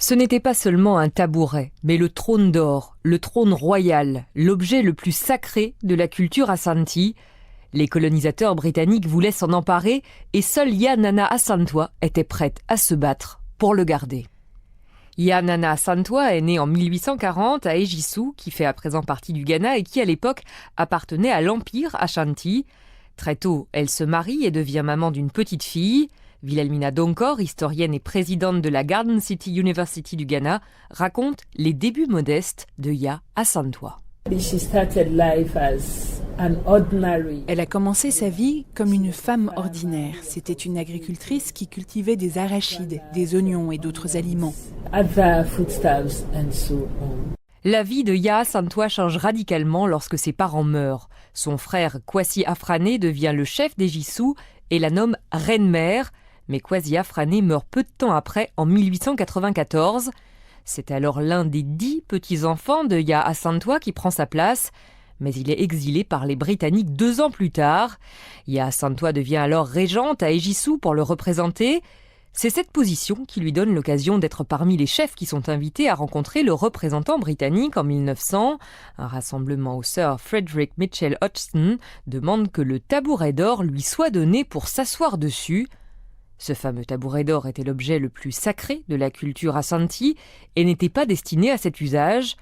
Ce n'était pas seulement un tabouret, mais le trône d'or, le trône royal, l'objet le plus sacré de la culture Ashanti. Les colonisateurs britanniques voulaient s'en emparer et seule Yaa Nana Asantewaa était prête à se battre pour le garder. Yaa Nana Asantewaa est née en 1840 à Ejisu, qui fait à présent partie du Ghana et qui à l'époque appartenait à l'Empire Ashanti. Très tôt, elle se marie et devient maman d'une petite fille. Wilhelmina Donkor, historienne et présidente de la Garden City University du Ghana, raconte les débuts modestes de Yaa Asantewaa. Elle a commencé sa vie comme une femme ordinaire. C'était une agricultrice qui cultivait des arachides, des oignons et d'autres aliments. La vie de Yaa Asantewaa change radicalement lorsque ses parents meurent. Son frère Kwasi Afrane devient le chef d'Ejisu et la nomme reine-mère. Mais Kwasi Afrane meurt peu de temps après, en 1894. C'est alors l'un des 10 petits-enfants de Yaa Asantewaa qui prend sa place, mais il est exilé par les Britanniques 2 ans plus tard. Yaa Asantewaa devient alors régente à Ejisu pour le représenter. C'est cette position qui lui donne l'occasion d'être parmi les chefs qui sont invités à rencontrer le représentant britannique en 1900. Un rassemblement où Sir Frederick Mitchell Hodgson demande que le tabouret d'or lui soit donné pour s'asseoir dessus. Ce fameux tabouret d'or était l'objet le plus sacré de la culture Ashanti et n'était pas destiné à cet usage.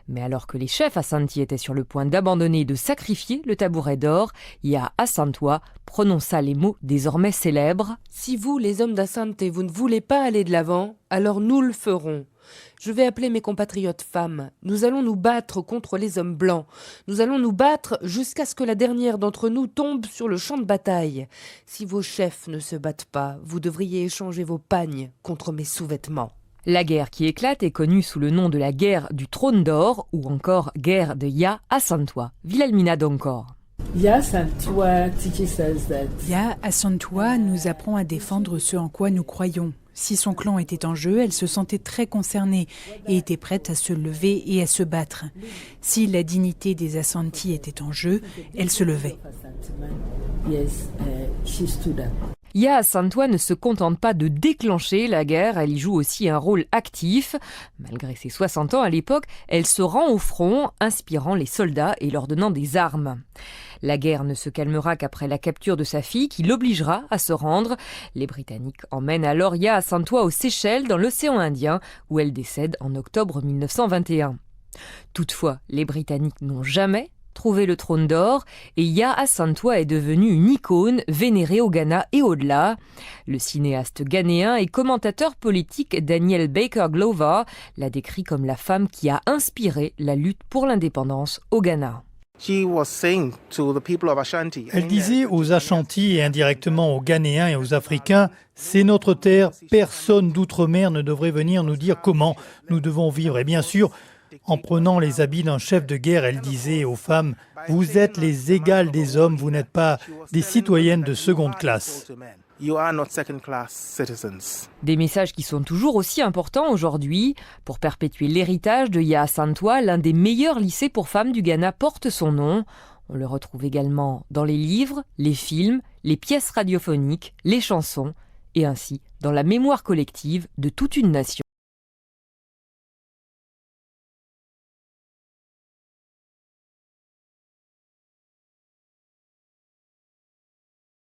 Mais alors que les chefs Ashanti étaient sur le point d'abandonner et de sacrifier le tabouret d'or, Yaa Asantewaa prononça les mots désormais célèbres. « Si vous, les hommes d'Ashanti, vous ne voulez pas aller de l'avant, alors nous le ferons. Je vais appeler mes compatriotes femmes. Nous allons nous battre contre les hommes blancs. Nous allons nous battre jusqu'à ce que la dernière d'entre nous tombe sur le champ de bataille. Si vos chefs ne se battent pas, vous devriez échanger vos pagnes contre mes sous-vêtements. » La guerre qui éclate est connue sous le nom de la guerre du trône d'or ou encore guerre de Yaa Asantewaa. Wilhelmina Donkor. Yaa Asantewaa nous apprend à défendre ce en quoi nous croyons. Si son clan était en jeu, elle se sentait très concernée et était prête à se lever et à se battre. Si la dignité des Ashanti était en jeu, elle se levait. Yaa Asantewaa ne se contente pas de déclencher la guerre, elle y joue aussi un rôle actif. Malgré ses 60 ans à l'époque, elle se rend au front, inspirant les soldats et leur donnant des armes. La guerre ne se calmera qu'après la capture de sa fille, qui l'obligera à se rendre. Les Britanniques emmènent alors Yaa Asantewaa aux Seychelles, dans l'océan Indien, où elle décède en octobre 1921. Toutefois, les Britanniques n'ont jamais trouvé le trône d'or et Yaa Asantewaa est devenue une icône vénérée au Ghana et au-delà. Le cinéaste ghanéen et commentateur politique Daniel Baker Glover l'a décrit comme la femme qui a inspiré la lutte pour l'indépendance au Ghana. Elle disait aux Ashanti et indirectement aux Ghanéens et aux Africains, c'est notre terre, personne d'outre-mer ne devrait venir nous dire comment nous devons vivre. Et bien sûr, en prenant les habits d'un chef de guerre, elle disait aux femmes, vous êtes les égales des hommes, vous n'êtes pas des citoyennes de seconde classe. Des messages qui sont toujours aussi importants aujourd'hui. Pour perpétuer l'héritage de Yaa Asantewaa, l'un des meilleurs lycées pour femmes du Ghana porte son nom. On le retrouve également dans les livres, les films, les pièces radiophoniques, les chansons et ainsi dans la mémoire collective de toute une nation.